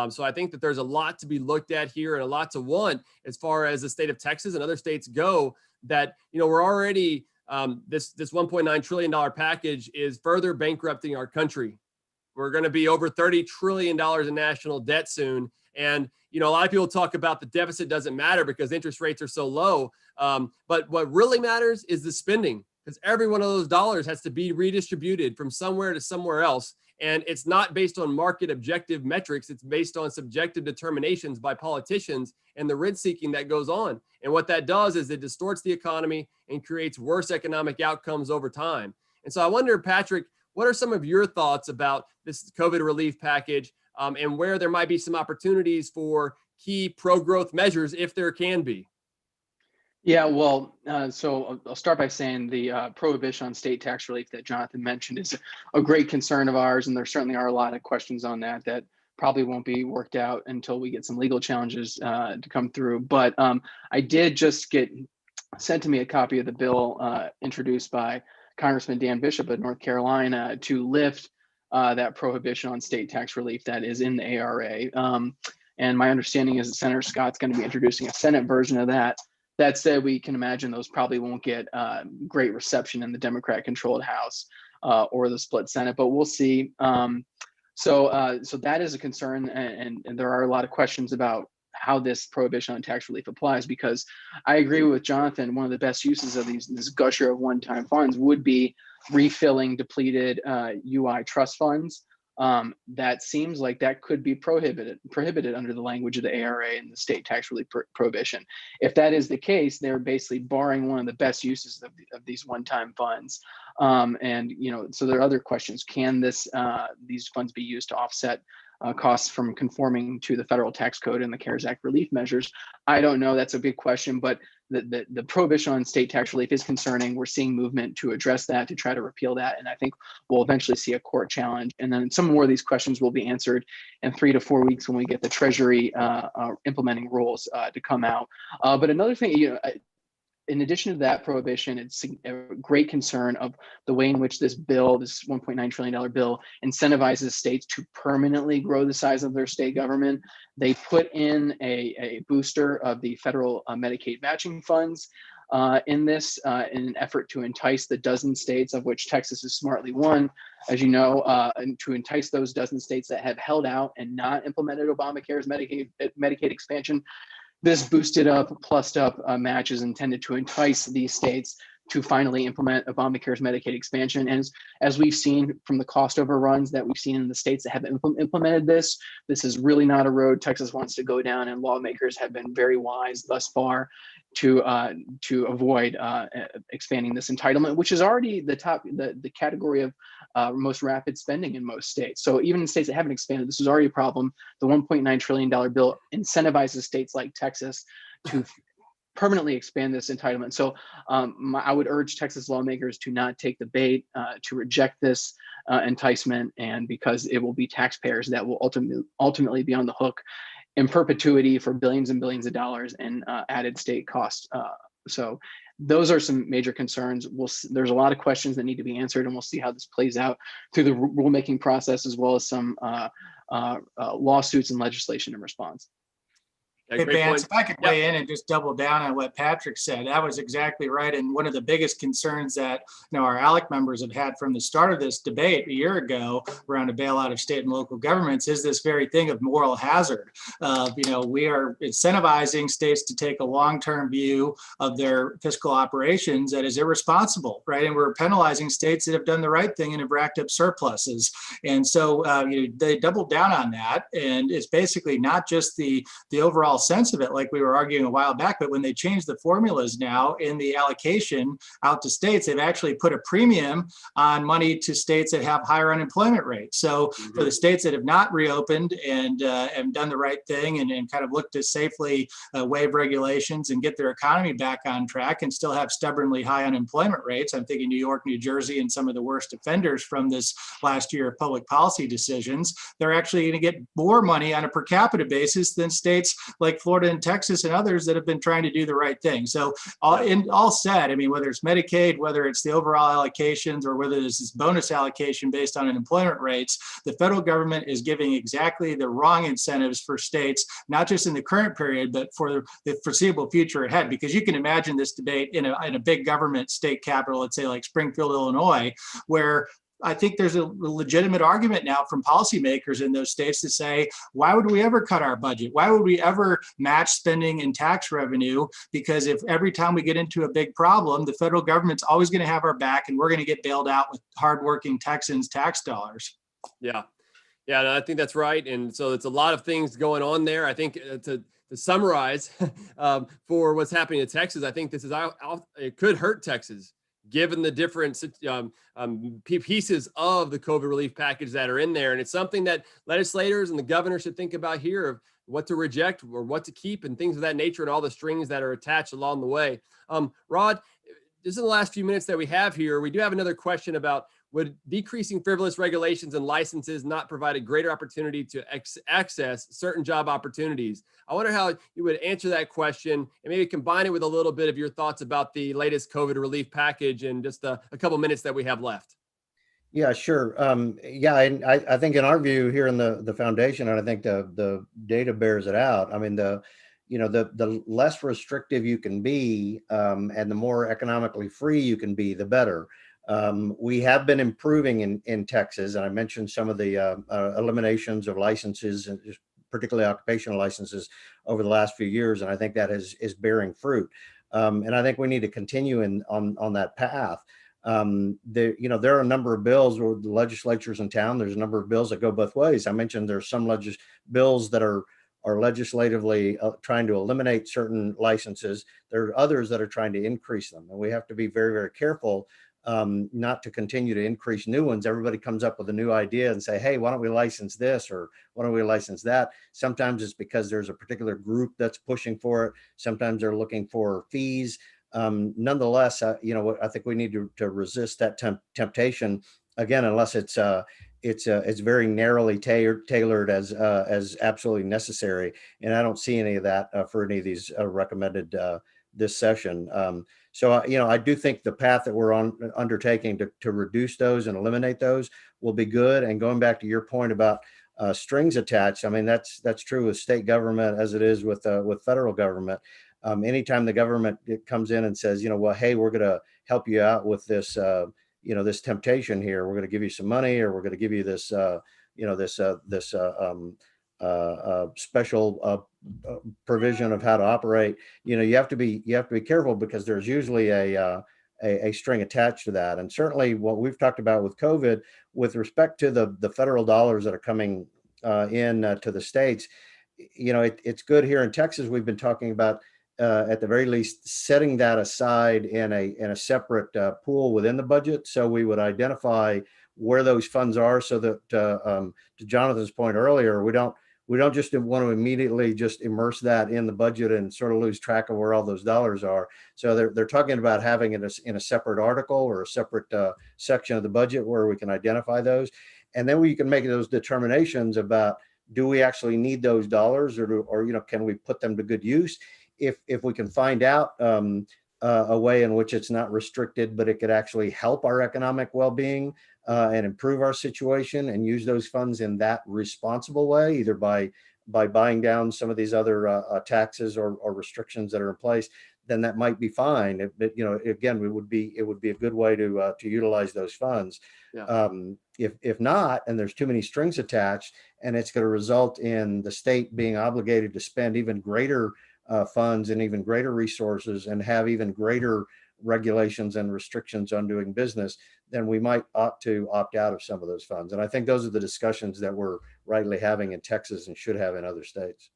Speaker 1: So I think that there's a lot to be looked at here and a lot to want as far as the state of Texas and other states go, that, we're already, this $1.9 trillion package is further bankrupting our country. We're going to be over $30 trillion in national debt soon. And, a lot of people talk about the deficit doesn't matter because interest rates are so low. But what really matters is the spending. because every one of those dollars has to be redistributed from somewhere to somewhere else. And it's not based on market objective metrics. It's based on subjective determinations by politicians and the rent seeking that goes on. And what that does is it distorts the economy and creates worse economic outcomes over time. And so I wonder, Patrick, what are some of your thoughts about this COVID relief package and where there might be some opportunities for key pro-growth measures, if there can be?
Speaker 3: Yeah, well, so I'll start by saying the prohibition on state tax relief that Jonathan mentioned is a great concern of ours, and there certainly are a lot of questions on that probably won't be worked out until we get some legal challenges to come through. But I did just get sent to me a copy of the bill introduced by Congressman Dan Bishop of North Carolina to lift that prohibition on state tax relief that is in the ARA. And my understanding is that Senator Scott's going to be introducing a Senate version of that. That said, we can imagine those probably won't get great reception in the Democrat-controlled House or the split Senate, but we'll see. So that is a concern, and there are a lot of questions about how this prohibition on tax relief applies, because I agree with Jonathan, one of the best uses of this gusher of one-time funds would be refilling depleted UI trust funds. That seems like that could be prohibited under the language of the ARA and the state tax relief prohibition. If that is the case, they're basically barring one of the best uses of these one-time funds. And so there are other questions. Can these funds be used to offset costs from conforming to the federal tax code and the CARES Act relief measures? I don't know. That's a big question, but the prohibition on state tax relief is concerning. We're seeing movement to address that, to try to repeal that. And I think we'll eventually see a court challenge. And then some more of these questions will be answered in 3 to 4 weeks when we get the Treasury implementing rules to come out. But another thing, in addition to that prohibition, it's a great concern of the way in which this bill, this $1.9 trillion bill, incentivizes states to permanently grow the size of their state government. They put in a booster of the federal Medicaid matching funds in this in an effort to entice the dozen states, of which Texas is smartly one, as you know, and to entice those dozen states that have held out and not implemented Obamacare's Medicaid expansion. This boosted up, plussed up match is intended to entice these states to finally implement Obamacare's Medicaid expansion. And as we've seen from the cost overruns that we've seen in the states that have implemented this is really not a road Texas wants to go down, and lawmakers have been very wise thus far to avoid expanding this entitlement, which is already the category of most rapid spending in most states. So even in states that haven't expanded, this is already a problem. The $1.9 trillion bill incentivizes states like Texas to permanently expand this entitlement. So I would urge Texas lawmakers to not take the bait, to reject this enticement, and because it will be taxpayers that will ultimately be on the hook in perpetuity for billions and billions of dollars in added state costs. So those are some major concerns. There's a lot of questions that need to be answered, and we'll see how this plays out through the rulemaking process, as well as some lawsuits and legislation in response.
Speaker 2: Hey, Vance, if I could weigh in and just double down on what Patrick said, that was exactly right. And one of the biggest concerns that our ALEC members have had from the start of this debate a year ago around a bailout of state and local governments is this very thing of moral hazard. We are incentivizing states to take a long-term view of their fiscal operations that is irresponsible, right? And we're penalizing states that have done the right thing and have racked up surpluses. And so they doubled down on that. And it's basically not just the overall sense of it, like we were arguing a while back, but when they changed the formulas now in the allocation out to states, they've actually put a premium on money to states that have higher unemployment rates. So for the states that have not reopened and done the right thing and kind of looked to safely waive regulations and get their economy back on track and still have stubbornly high unemployment rates, I'm thinking New York, New Jersey, and some of the worst offenders from this last year of public policy decisions, they're actually going to get more money on a per capita basis than states like Florida and Texas and others that have been trying to do the right thing. So all said, I mean, whether it's Medicaid, whether it's the overall allocations, or whether there's this bonus allocation based on unemployment rates, the federal government is giving exactly the wrong incentives for states, not just in the current period, but for the foreseeable future ahead. Because you can imagine this debate in a big government state capital, let's say like Springfield, Illinois, where I think there's a legitimate argument now from policymakers in those states to say, why would we ever cut our budget? Why would we ever match spending and tax revenue? Because if every time we get into a big problem, the federal government's always going to have our back and we're going to get bailed out with hardworking Texans tax dollars.
Speaker 1: Yeah. Yeah, no, I think that's right. And so it's a lot of things going on there. I think to summarize for what's happening in Texas, I think this is it could hurt Texas, given the different pieces of the COVID relief package that are in there. And it's something that legislators and the governor should think about here of what to reject or what to keep and things of that nature and all the strings that are attached along the way. Rod, just in the last few minutes that we have here, we do have another question about would decreasing frivolous regulations and licenses not provide a greater opportunity to access certain job opportunities? I wonder how you would answer that question and maybe combine it with a little bit of your thoughts about the latest COVID relief package in just a couple minutes that we have left.
Speaker 4: Yeah, sure. Yeah, and I think in our view here in the foundation, and I think the data bears it out. I mean, the less restrictive you can be, and the more economically free you can be, the better. We have been improving in Texas, and I mentioned some of the eliminations of licenses, and particularly occupational licenses, over the last few years, and I think that is bearing fruit. And I think we need to continue on that path. There are a number of bills where the legislatures in town. There's a number of bills that go both ways. I mentioned there's some bills that are legislatively trying to eliminate certain licenses. There are others that are trying to increase them, and we have to be very, very careful not to continue to increase new ones. Everybody comes up with a new idea and say, hey, why don't we license this or why don't we license that? Sometimes it's because there's a particular group that's pushing for it. Sometimes they're looking for fees. Nonetheless, I think we need to resist that temptation again, unless it's very narrowly tailored as absolutely necessary. And I don't see any of that for any of these recommended this session. So I do think the path that we're undertaking to reduce those and eliminate those will be good. And going back to your point about strings attached, I mean, that's true with state government as it is with federal government. Anytime the government comes in and says, well, hey, we're going to help you out with this, this temptation here. We're going to give you some money, or we're going to give you this, special provision of how to operate. You have to be careful, because there's usually a string attached to that. And certainly what we've talked about with COVID, with respect to the federal dollars that are coming in to the states, it's good here in Texas. We've been talking about at the very least setting that aside in a separate pool within the budget, so we would identify where those funds are, so that to Jonathan's point earlier, we don't just want to immediately just immerse that in the budget and sort of lose track of where all those dollars are. So they're talking about having it in a separate article or a separate section of the budget where we can identify those, and then we can make those determinations about, do we actually need those dollars, or can we put them to good use? If we can find out a way in which it's not restricted, but it could actually help our economic well-being and improve our situation, and use those funds in that responsible way, either by buying down some of these other taxes or restrictions that are in place, then that might be fine. Again, it would be a good way to utilize those funds. Yeah. If not, and there's too many strings attached, and it's going to result in the state being obligated to spend even greater funds and even greater resources and have even greater regulations and restrictions on doing business, then we might opt out of some of those funds. And I think those are the discussions that we're rightly having in Texas and should have in other states.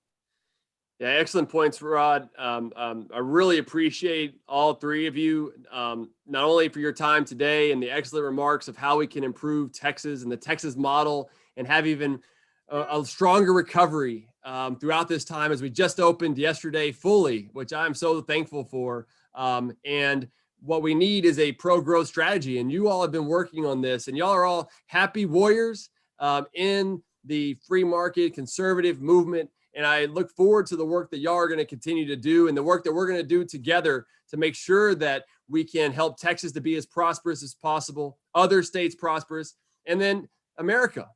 Speaker 1: Yeah, excellent points, Rod. I really appreciate all three of you, not only for your time today and the excellent remarks of how we can improve Texas and the Texas model and have even a stronger recovery throughout this time, as we just opened yesterday fully, which I'm so thankful for. And what we need is a pro-growth strategy. And you all have been working on this, and y'all are all happy warriors in the free market conservative movement. And I look forward to the work that y'all are going to continue to do, and the work that we're going to do together to make sure that we can help Texas to be as prosperous as possible, other states prosperous, and then America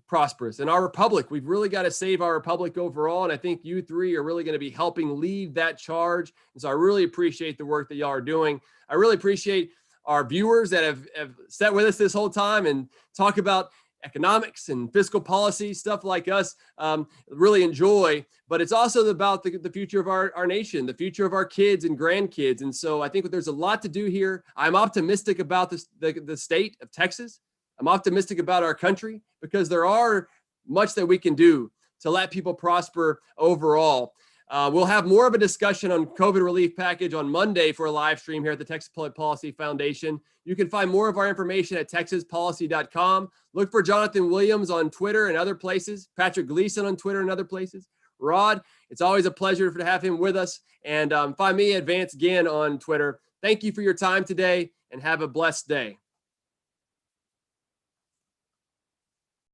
Speaker 1: prosperous, and our republic. We've really got to save our republic overall. And I think you three are really going to be helping lead that charge. And so I really appreciate the work that y'all are doing. I really appreciate our viewers that have sat with us this whole time and talk about economics and fiscal policy, stuff like us really enjoy. But it's also about the future of our nation, the future of our kids and grandkids. And so I think that there's a lot to do here. I'm optimistic about the state of Texas. I'm optimistic about our country because there are much that we can do to let people prosper overall. We'll have more of a discussion on COVID relief package on Monday for a live stream here at the Texas Public Policy Foundation. You can find more of our information at texaspolicy.com. Look for Jonathan Williams on Twitter and other places, Patrick Gleason on Twitter and other places. Rod, it's always a pleasure to have him with us. And find me at Vance Ginn on Twitter. Thank you for your time today and have a blessed day.